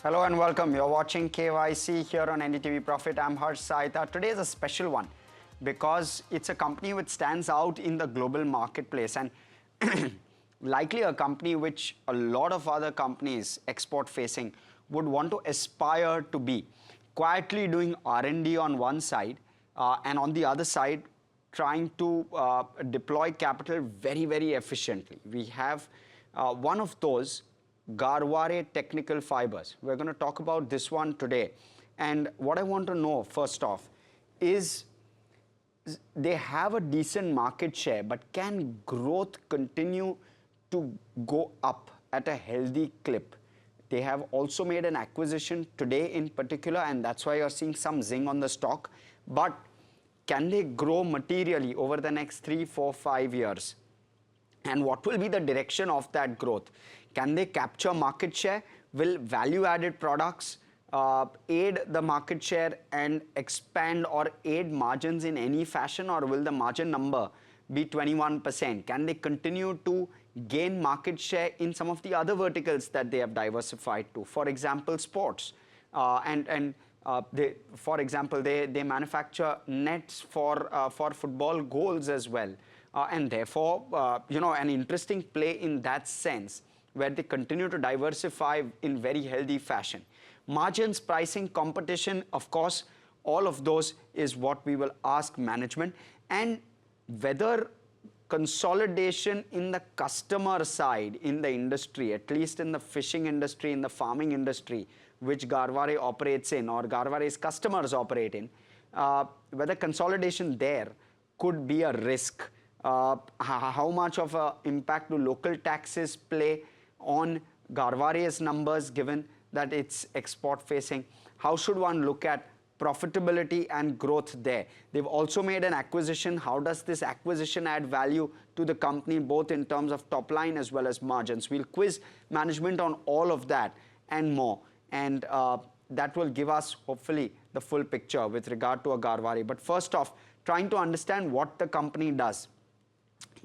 Hello and welcome. You're watching KYC here on NDTV Profit. I'm Harsh Saita. Today is a special one because it's a company which stands out in the global marketplace and likely a company which a lot of other companies export facing would want to aspire to be. Quietly doing R&D on one side and on the other side trying to deploy capital very, very efficiently. We have one of those, Garware Technical Fibres. We're going to talk about this one today. And what I want to know first off is they have a decent market share, but can growth continue to go up at a healthy clip? They have also made an acquisition today in particular, and that's why you're seeing some zing on the stock. But can they grow materially over the next 3, 4, 5 years? And what will be the direction of that growth? Can they capture market share? Will value-added products aid the market share and expand or aid margins in any fashion, or will the margin number be 21%? Can they continue to gain market share in some of the other verticals that they have diversified to? For example, sports. For example, they manufacture nets for football goals as well. And therefore, an interesting play in that sense, where they continue to diversify in very healthy fashion. Margins, pricing, competition, of course, all of those is what we will ask management. And whether consolidation in the customer side in the industry, at least in the fishing industry, in the farming industry, which Garware operates in or Garware's customers operate in, whether consolidation there could be a risk. How much of an impact do local taxes play on Garware's numbers given that it's export facing? How should one look at profitability and growth there? They've also made an acquisition. How does this acquisition add value to the company, both in terms of top line as well as margins? We'll quiz management on all of that and more. And that will give us, hopefully, the full picture with regard to a Garware. But first off, trying to understand what the company does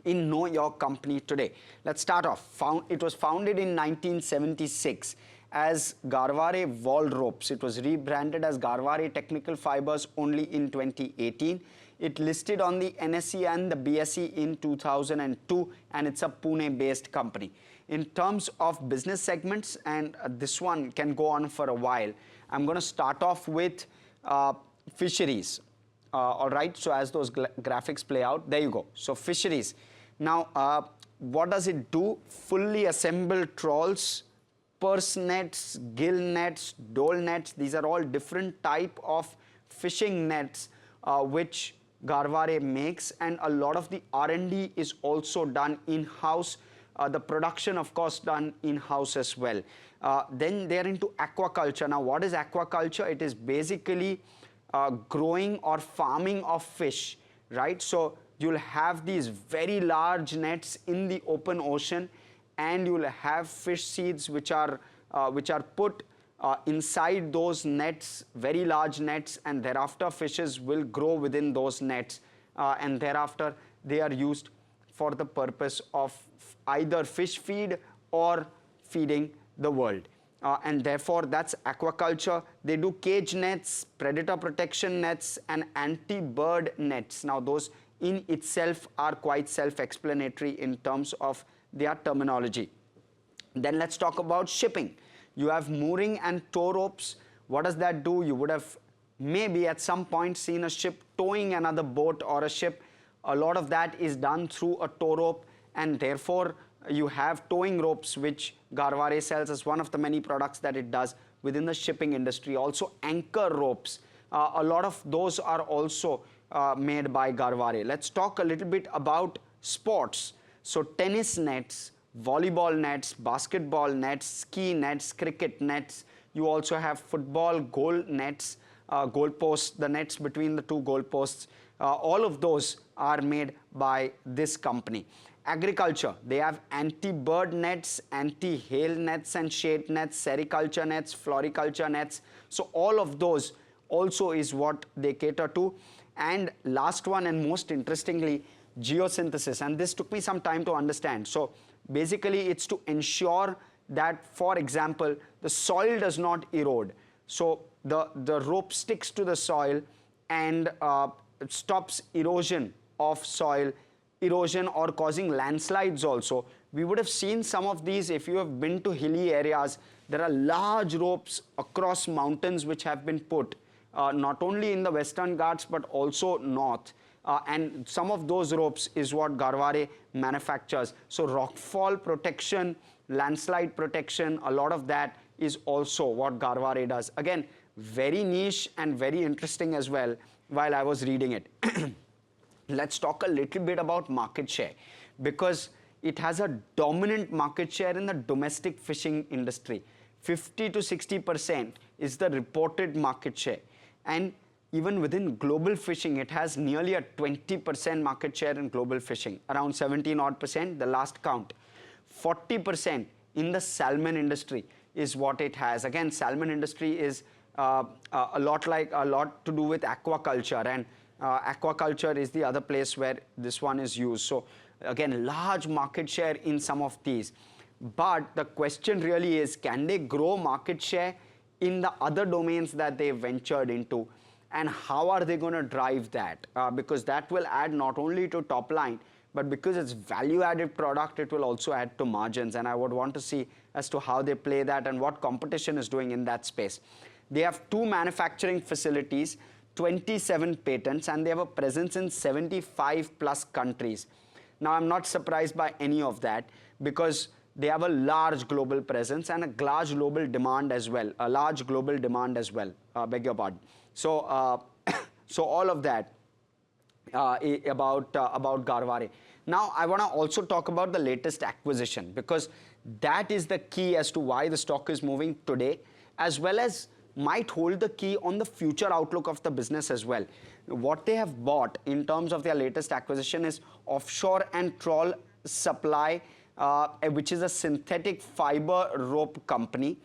in Know Your Company today. Let's start off. It was founded in 1976 as Garware Wall Ropes. It was rebranded as Garware Technical Fibres only in 2018. It listed on the NSE and the BSE in 2002, and it's a Pune-based company. In terms of business segments, and this one can go on for a while, I'm going to start off with fisheries. All right, so as those graphics play out, there you go. So fisheries. Now, what does it do? Fully assembled trawls, purse nets, gill nets, dole nets. These are all different type of fishing nets which Garware makes, and a lot of the R&D is also done in-house. The production, of course, done in-house as well. Then they're into aquaculture. Now, what is aquaculture? It is basically growing or farming of fish, right? So you'll have these very large nets in the open ocean, and you'll have fish seeds which are put inside those nets, very large nets, and thereafter fishes will grow within those nets, and thereafter they are used for the purpose of either fish feed or feeding the world. And therefore, that's aquaculture. They do cage nets, predator protection nets, and anti-bird nets. Now, those in itself are quite self-explanatory in terms of their terminology. Then let's talk about shipping. You have mooring and tow ropes. What does that do? You would have maybe at some point seen a ship towing another boat or a ship. A lot of that is done through a tow rope, and therefore, you have towing ropes, which Garware sells as one of the many products that it does within the shipping industry. Also, anchor ropes. A lot of those are also made by Garware. Let's talk a little bit about sports. So, tennis nets, volleyball nets, basketball nets, ski nets, cricket nets. You also have football goal nets, goal posts, the nets between the two goal posts. All of those are made by this company. Agriculture, they have anti-bird nets, anti-hail nets and shade nets, sericulture nets, floriculture nets. So all of those also is what they cater to. And last one, and most interestingly, geosynthesis. And this took me some time to understand. So basically, it's to ensure that, for example, the soil does not erode. So the rope sticks to the soil and stops erosion of soil, erosion or causing landslides also. We would have seen some of these if you have been to hilly areas. There are large ropes across mountains which have been put, not only in the Western Ghats but also north. And some of those ropes is what Garware manufactures. So rockfall protection, landslide protection, a lot of that is also what Garware does. Again, very niche and very interesting as well while I was reading it. Let's talk a little bit about market share, because it has a dominant market share in the domestic fishing industry. 50 to 60% is the reported market share. And even within global fishing, it has nearly a 20% market share in global fishing, around 17 odd percent, the last count. 40% in the salmon industry is what it has. Again, salmon industry is a lot to do with aquaculture, and aquaculture is the other place where this one is used. So again, large market share in some of these. But the question really is, can they grow market share in the other domains that they ventured into? And how are they going to drive that? Because that will add not only to top line, but because it's value-added product, it will also add to margins. And I would want to see as to how they play that and what competition is doing in that space. They have 2 manufacturing facilities, 27 patents, and they have a presence in 75 plus countries. Now, I'm not surprised by any of that, because they have a large global presence and a large global demand as well. Beg your pardon. So, so all of that about Garware. Now, I want to also talk about the latest acquisition, because that is the key as to why the stock is moving today, as well as might hold the key on the future outlook of the business as well. What they have bought in terms of their latest acquisition is Offshore and Trawl Supply, which is a synthetic fiber rope company.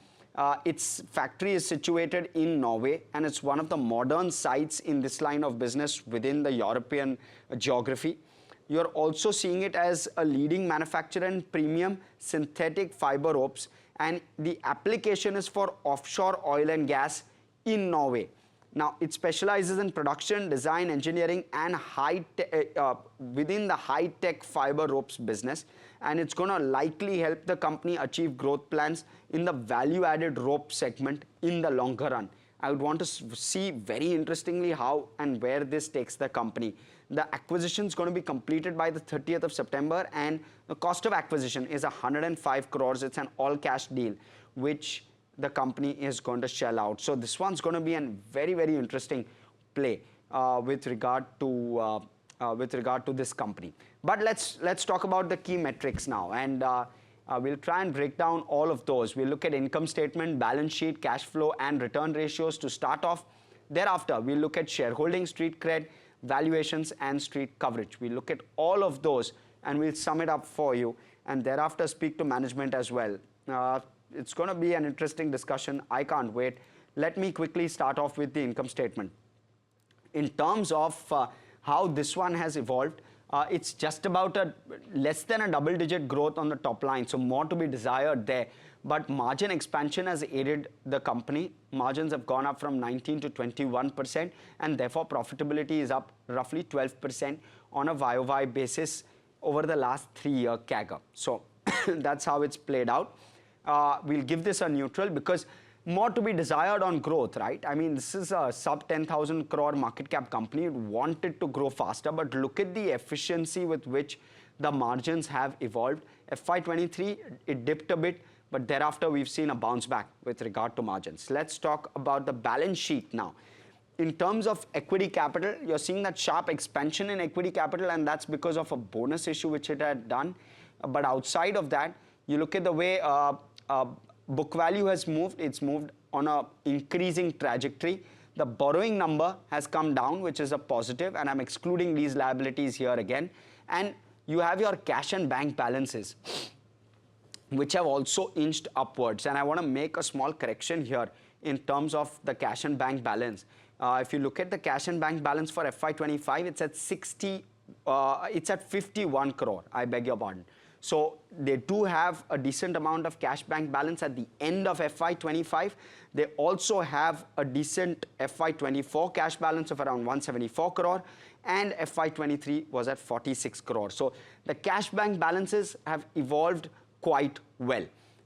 Its factory is situated in Norway, and it's one of the modern sites in this line of business within the European geography. You're also seeing it as a leading manufacturer in premium synthetic fiber ropes, and the application is for offshore oil and gas in Norway. Now, it specializes in production, design, engineering, and within the high-tech fiber ropes business, and it's going to likely help the company achieve growth plans in the value-added rope segment in the longer run. I would want to see very interestingly how and where this takes the company. The acquisition is going to be completed by the 30th of September, and the cost of acquisition is 105 crores. It's an all-cash deal, which the company is going to shell out. So this one's going to be a very, very interesting play with regard to this company. But let's talk about the key metrics now, and we'll try and break down all of those. We'll look at income statement, balance sheet, cash flow, and return ratios to start off. Thereafter, we'll look at shareholding, street cred, valuations, and street coverage. We'll look at all of those and we'll sum it up for you, and thereafter speak to management as well. It's going to be an interesting discussion. I can't wait. Let me quickly start off with the income statement. In terms of how this one has evolved, it's just about less than a double-digit growth on the top line, so more to be desired there. But margin expansion has aided the company. Margins have gone up from 19 to 21%, and therefore profitability is up roughly 12% on a YOY basis over the last 3-year CAGR. So that's how it's played out. We'll give this a neutral, because more to be desired on growth, right? I mean, this is a sub 10,000 crore market cap company. It wanted to grow faster, but look at the efficiency with which the margins have evolved. FY23, it dipped a bit, but thereafter we've seen a bounce back with regard to margins. Let's talk about the balance sheet now. In terms of equity capital, you're seeing that sharp expansion in equity capital, and that's because of a bonus issue which it had done. But outside of that, you look at the way book value has moved. It's moved on a increasing trajectory. The borrowing number has come down, which is a positive, and I'm excluding these liabilities here again. And you have your cash and bank balances, which have also inched upwards. And I want to make a small correction here in terms of the cash and bank balance. If you look at the cash and bank balance for FY25, it's at 51 crore. I beg your pardon. So they do have a decent amount of cash bank balance at the end of FY25. They also have a decent FY24 cash balance of around 174 crore, and FY23 was at 46 crore. So the cash bank balances have evolved quite well.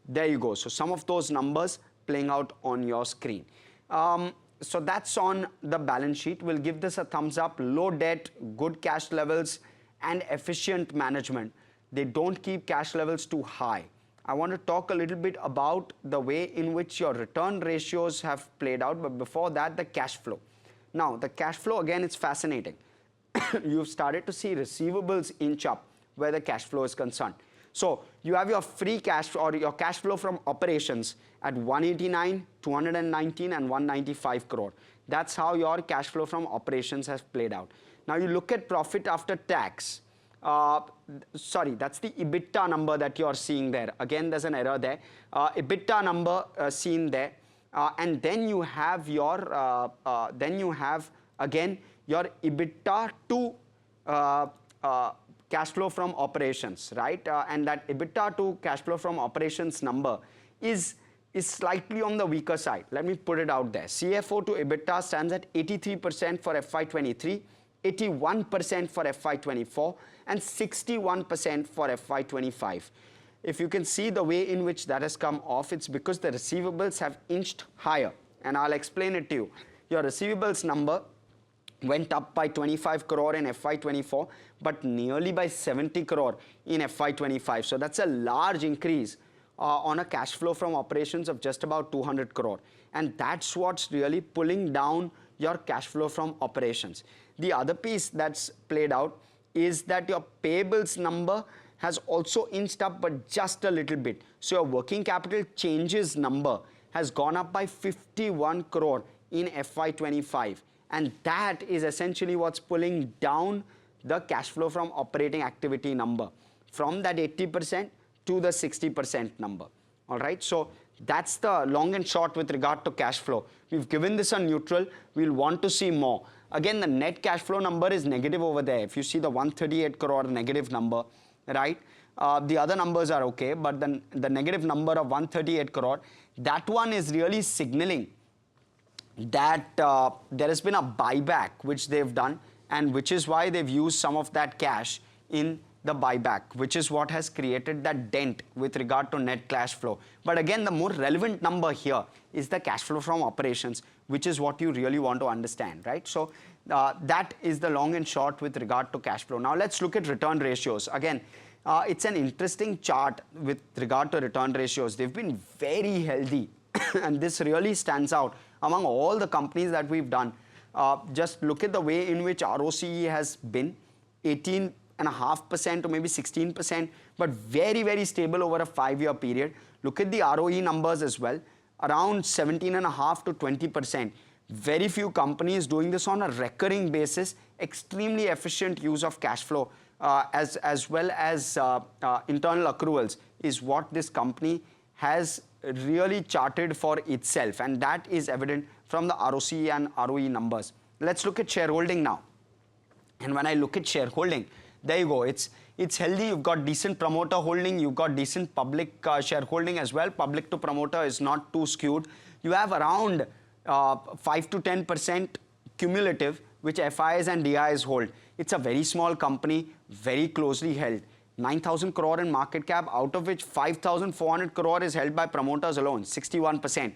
There you go. So some of those numbers playing out on your screen. So that's on the balance sheet. We'll give this a thumbs up. Low debt, good cash levels, and efficient management. They don't keep cash levels too high. I want to talk a little bit about the way in which your return ratios have played out, but before that, the cash flow. Now, the cash flow, again, it's fascinating. You've started to see receivables inch up where the cash flow is concerned. So you have your free cash or your cash flow from operations at 189, 219 and 195 crore. That's how your cash flow from operations has played out. Now you look at profit after tax. Sorry, that's the EBITDA number that you're seeing there. Again, there's an error there. EBITDA number seen there. And then you have your, again, your EBITDA to cash flow from operations, right? And that EBITDA to cash flow from operations number is slightly on the weaker side. Let me put it out there. CFO to EBITDA stands at 83% for FY23, 81% for FY24, and 61% for FY25. If you can see the way in which that has come off, it's because the receivables have inched higher. And I'll explain it to you. Your receivables number went up by 25 crore in FY24, but nearly by 70 crore in FY25. So that's a large increase on a cash flow from operations of just about 200 crore. And that's what's really pulling down your cash flow from operations. The other piece that's played out is that your payables number has also inched up, but just a little bit. So your working capital changes number has gone up by 51 crore in FY25. And that is essentially what's pulling down the cash flow from operating activity number from that 80% to the 60% number. All right. So that's the long and short with regard to cash flow. We've given this a neutral. We'll want to see more. Again, the net cash flow number is negative over there. If you see the 138 crore negative number, right? The other numbers are okay, but then the negative number of 138 crore, that one is really signaling that there has been a buyback which they've done, and which is why they've used some of that cash in the buyback, which is what has created that dent with regard to net cash flow. But again, the more relevant number here is the cash flow from operations, which is what you really want to understand, right? So that is the long and short with regard to cash flow. Now let's look at return ratios. Again, it's an interesting chart with regard to return ratios. They've been very healthy and this really stands out among all the companies that we've done. Just look at the way in which ROCE has been 18.5% or maybe 16%, but very, very stable over a 5-year period. Look at the ROE numbers as well, around 17.5 to 20%. Very few companies doing this on a recurring basis, extremely efficient use of cash flow as well as internal accruals is what this company has really charted for itself, and that is evident from the ROCE and ROE numbers. Let's look at shareholding now. And when I look at shareholding, there you go. It's healthy. You've got decent promoter holding. You've got decent public shareholding as well. Public to promoter is not too skewed. You have around 5 to 10% cumulative, which FIs and DIs hold. It's a very small company, very closely held. 9,000 crore in market cap, out of which 5,400 crore is held by promoters alone, 61%.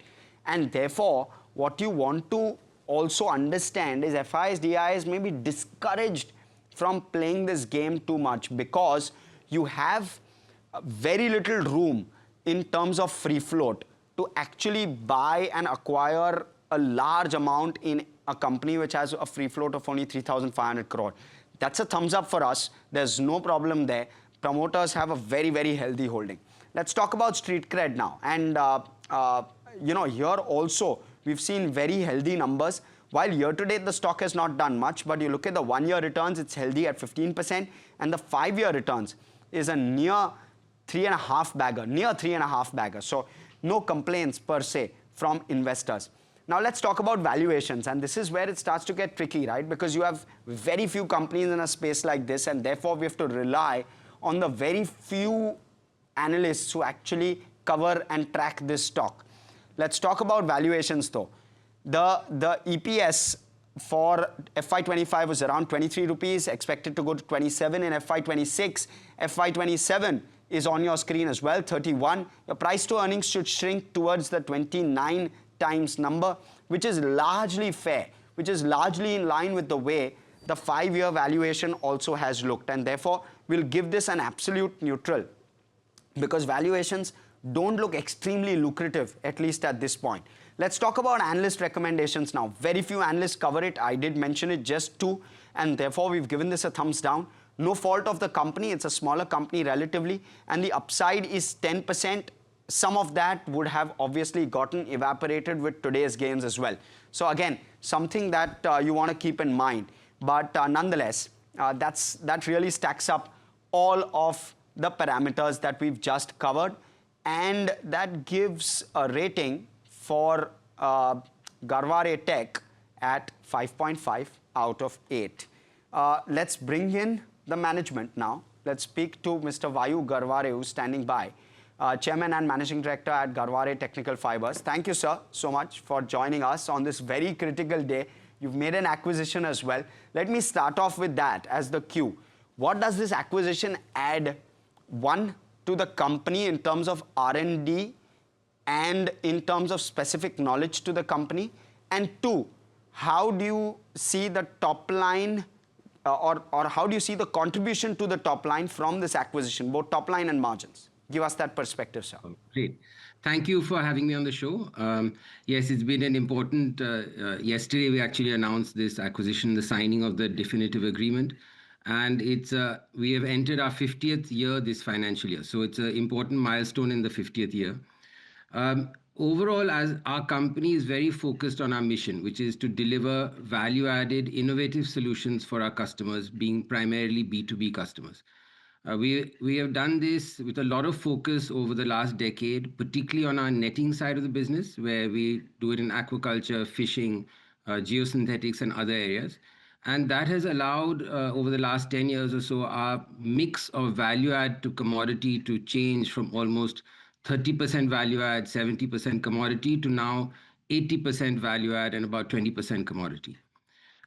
And therefore, what you want to also understand is FIs, DIs may be discouraged from playing this game too much because you have very little room in terms of free float to actually buy and acquire a large amount in a company which has a free float of only 3,500 crore. That's a thumbs up for us. There's no problem there. Promoters have a very, very healthy holding. Let's talk about street cred now. And, you know, here also we've seen very healthy numbers. While year to date the stock has not done much, but you look at the 1-year returns, it's healthy at 15%, and the 5-year returns is a near 3.5 bagger, So no complaints per se from investors. Now let's talk about valuations, and this is where it starts to get tricky, right? Because you have very few companies in a space like this, and therefore we have to rely on the very few analysts who actually cover and track this stock. Let's talk about valuations though. The EPS for FY25 was around 23 rupees, expected to go to 27 in FY26. FY27 is on your screen as well, 31. Your price to earnings should shrink towards the 29 times number, which is largely fair, which is largely in line with the way the 5-year valuation also has looked, and therefore we'll give this an absolute neutral, because valuations don't look extremely lucrative, at least at this point. Let's talk about analyst recommendations now. Very few analysts cover it. I did mention it, just 2, and therefore we've given this a thumbs down. No fault of the company. It's a smaller company relatively, and the upside is 10%. Some of that would have obviously gotten evaporated with today's gains as well. So again, something that you want to keep in mind. But nonetheless, that really stacks up all of the parameters that we've just covered, and that gives a rating for Garware Tech at 5.5 out of 8. Let's bring in the management now. Let's speak to Mr. Vayu Garware, who's standing by, Chairman and Managing Director at Garware Technical Fibres. Thank you, sir, so much for joining us on this very critical day. You've made an acquisition as well. Let me start off with that as the cue. What does this acquisition add, one, to the company in terms of R&D and in terms of specific knowledge to the company? And 2, how do you see the top line or how do you see the contribution to the top line from this acquisition, both top line and margins? Give us that perspective, sir. Great. Thank you for having me on the show. Yes, it's been an important, yesterday we actually announced this acquisition, the signing of the definitive agreement. And we have entered our 50th year this financial year. So it's an important milestone in the 50th year. Overall, as our company is very focused on our mission, which is to deliver value-added, innovative solutions for our customers, being primarily B2B customers. We have done this with a lot of focus over the last decade, particularly on our netting side of the business, where we do it in aquaculture, fishing, geosynthetics, and other areas. And that has allowed, over the last 10 years or so, our mix of value add to commodity to change from almost 30% value add, 70% commodity, to now 80% value add and about 20% commodity.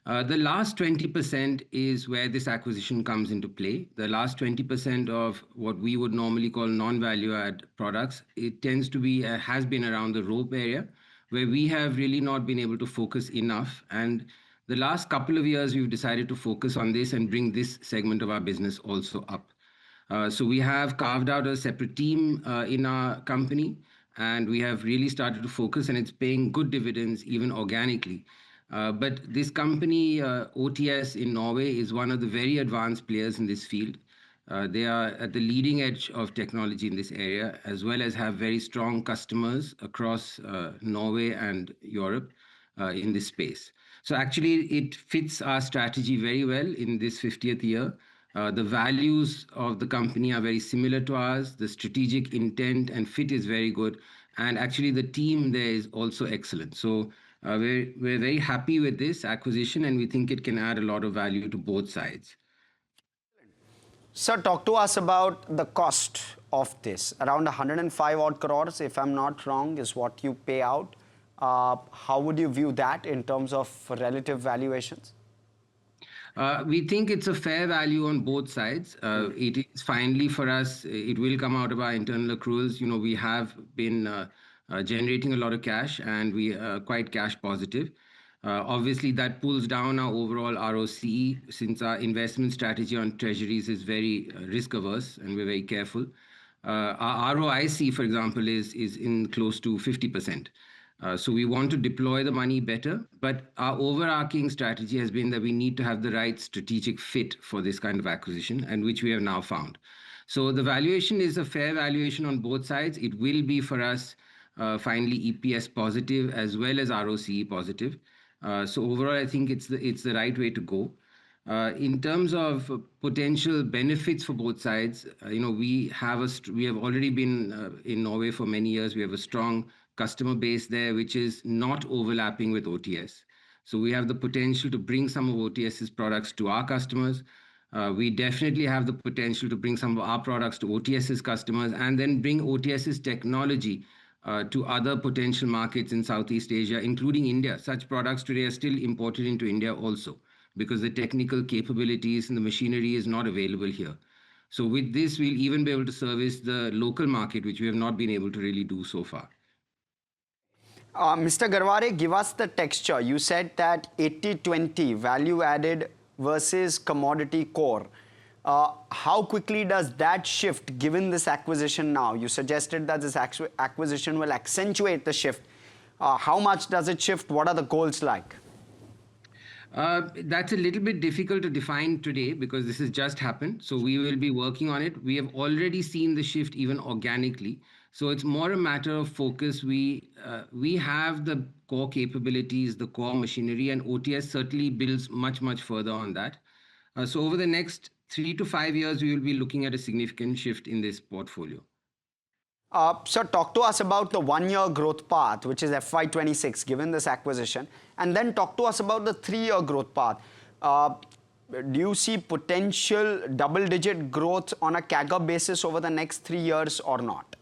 The last 20% is where this acquisition comes into play. The last 20% of what we would normally call non-value add products, it tends to be, has been around the rope area, where we have really not been able to focus enough. And the last couple of years, we've decided to focus on this and bring this segment of our business also up. So we have carved out a separate team in our company, and we have really started to focus, and it's paying good dividends even organically. But this company, OTS in Norway, is one of the very advanced players in this field. They are at the leading edge of technology in this area, as well as have very strong customers across Norway and Europe in this space. So actually, it fits our strategy very well in this 50th year. The values of the company are very similar to ours. The strategic intent and fit is very good. And actually, the team there is also excellent. So we're very happy with this acquisition, and we think it can add a lot of value to both sides. Sir, talk to us about the cost of this. Around 105 odd crores, if I'm not wrong, is what you pay out. How would you view that in terms of relative valuations? We think it's a fair value on both sides. It is finally for us, it will come out of our internal accruals. You know, we have been generating a lot of cash, and we are quite cash positive. Obviously, that pulls down our overall ROCE, since our investment strategy on treasuries is very risk averse, and we're very careful. Our ROIC, for example, is in close to 50%. So we want to deploy the money better, but our overarching strategy has been that we need to have the right strategic fit for this kind of acquisition, and which we have now found. So the valuation is a fair valuation on both sides. It will be for us finally EPS positive as well as ROCE positive. So overall, I think it's the right way to go. In terms of potential benefits for both sides, you know, we have already been in Norway for many years. We have a strong customer base there, which is not overlapping with OTS. So we have the potential to bring some of OTS's products to our customers. We definitely have the potential to bring some of our products to OTS's customers and then bring OTS's technology to other potential markets in Southeast Asia, including India. Such products today are still imported into India also because the technical capabilities and the machinery is not available here. So with this, we'll even be able to service the local market, which we have not been able to really do so far. Mr. Garware, give us the texture. You said that 80-20 value added versus commodity core. How quickly does that shift given this acquisition now? You suggested that this acquisition will accentuate the shift. How much does it shift? What are the goals like? That's a little bit difficult to define today because this has just happened. So we will be working on it. We have already seen the shift even organically. So it's more a matter of focus. We have the core capabilities, the core machinery, and OTS certainly builds much further on that. So over the next 3 to 5 years, we will be looking at a significant shift in this portfolio. So talk to us about the one-year growth path, which is FY26, given this acquisition, and then talk to us about the three-year growth path. Do you see potential double-digit growth on a CAGR basis over the next 3 years or not?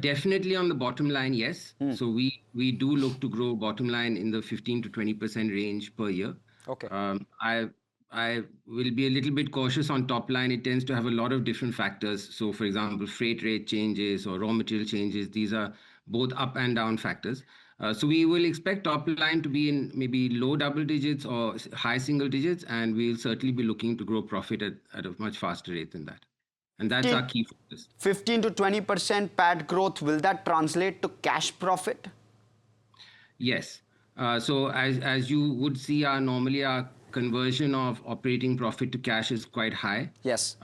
Definitely on the bottom line, yes. So we do look to grow bottom line in the 15 to 20% range per year. Okay. I will be a little bit cautious on top line. It tends to have a lot of different factors. So, for example, freight rate changes or raw material changes. These are both up and down factors. So we will expect top line to be in maybe low double digits or high single digits, and we'll certainly be looking to grow profit at a much faster rate than that. And that's our key focus. 15 to 20% PAT growth, will that translate to cash profit? Yes. So as you would see, normally our conversion of operating profit to cash is quite high. Yes.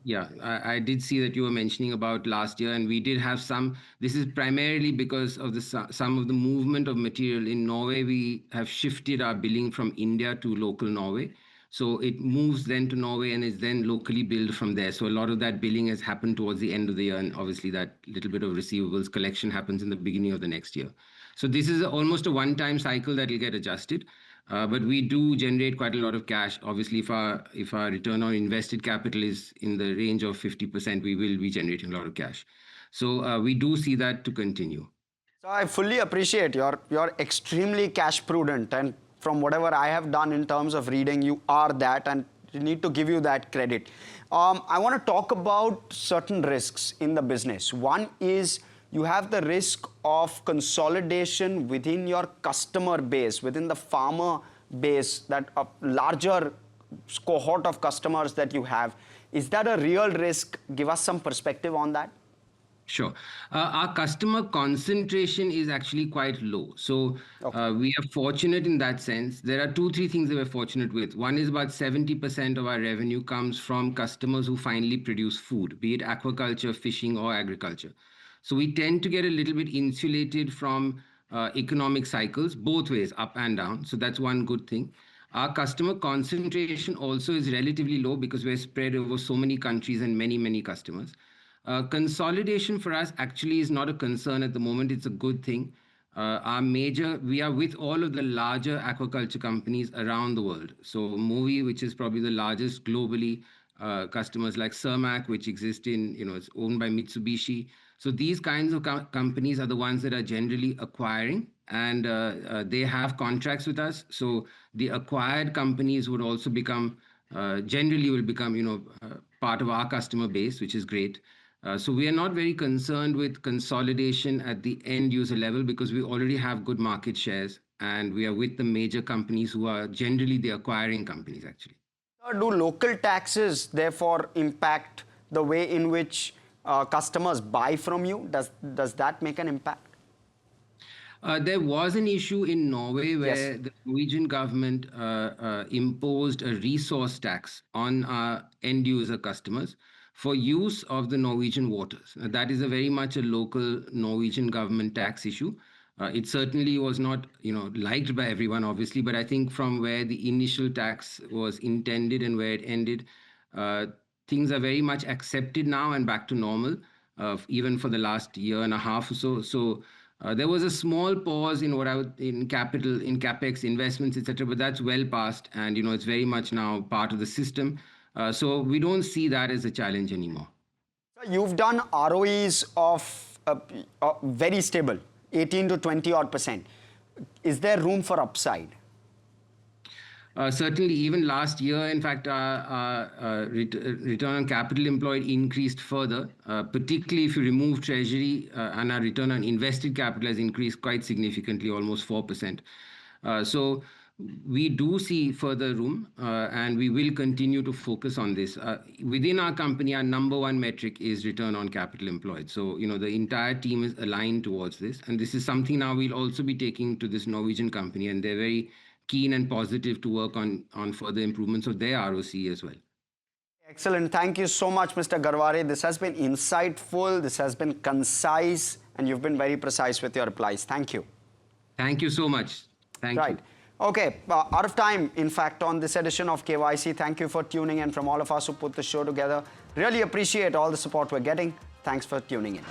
Yeah, I did see that you were mentioning about last year, and we did have some. This is primarily because of some of the movement of material in Norway. We have shifted our billing from India to local Norway. So it moves then to Norway and is then locally billed from there. So a lot of that billing has happened towards the end of the year, and obviously that little bit of receivables collection happens in the beginning of the next year. So this is almost a one-time cycle that will get adjusted. But we do generate quite a lot of cash. Obviously, if our return on invested capital is in the range of 50%, we will be generating a lot of cash. So we do see that to continue. So I fully appreciate you're extremely cash prudent, and from whatever I have done in terms of reading, you are that, and you need to give you that credit. I want to talk about certain risks in the business. One is you have the risk of consolidation within your customer base, within the farmer base, that a larger cohort of customers that you have. Is that a real risk? Give us some perspective on that. Sure. Our customer concentration is actually quite low. So we are fortunate in that sense. There are 2, 3 things that we're fortunate with. One is about 70% of our revenue comes from customers who finally produce food, be it aquaculture, fishing, or agriculture. So we tend to get a little bit insulated from economic cycles, both ways, up and down. So that's one good thing. Our customer concentration also is relatively low because we're spread over so many countries and many customers. Consolidation for us actually is not a concern at the moment. It's a good thing. We are with all of the larger aquaculture companies around the world. So Movi, which is probably the largest globally, customers like Cermaq, which exist it's owned by Mitsubishi. So these kinds of companies are the ones that are generally acquiring, and they have contracts with us. So the acquired companies would also generally will become, part of our customer base, which is great. So we are not very concerned with consolidation at the end user level because we already have good market shares, and we are with the major companies who are generally the acquiring companies actually. Do local taxes therefore impact the way in which customers buy from you? Does that make an impact? There was an issue in Norway where Yes. the Norwegian government imposed a resource tax on our end user customers for use of the Norwegian waters. That is very much a local Norwegian government tax issue. It certainly was not, liked by everyone, obviously, but I think from where the initial tax was intended and where it ended, things are very much accepted now and back to normal, even for the last year and a half or so. So There was a small pause in in capital, in capex investments, etc., but that's well past, and it's very much now part of the system. So we don't see that as a challenge anymore. So you've done ROEs of very stable, 18 to 20 odd percent. Is there room for upside? Certainly, even last year, in fact, return on capital employed increased further, particularly if you remove treasury, and our return on invested capital has increased quite significantly, almost 4%. So we do see further room, and we will continue to focus on this. Within our company, our number one metric is return on capital employed. So, the entire team is aligned towards this. And this is something now we'll also be taking to this Norwegian company, and they're very keen and positive to work on further improvements of their ROC as well. Excellent. Thank you so much, Mr. Garware. This has been insightful, this has been concise, and you've been very precise with your replies. Thank you. Thank you so much. Thank you. Right. Okay, out of time, in fact, on this edition of KYC. Thank you for tuning in. From all of us who put the show together, really appreciate all the support we're getting. Thanks for tuning in.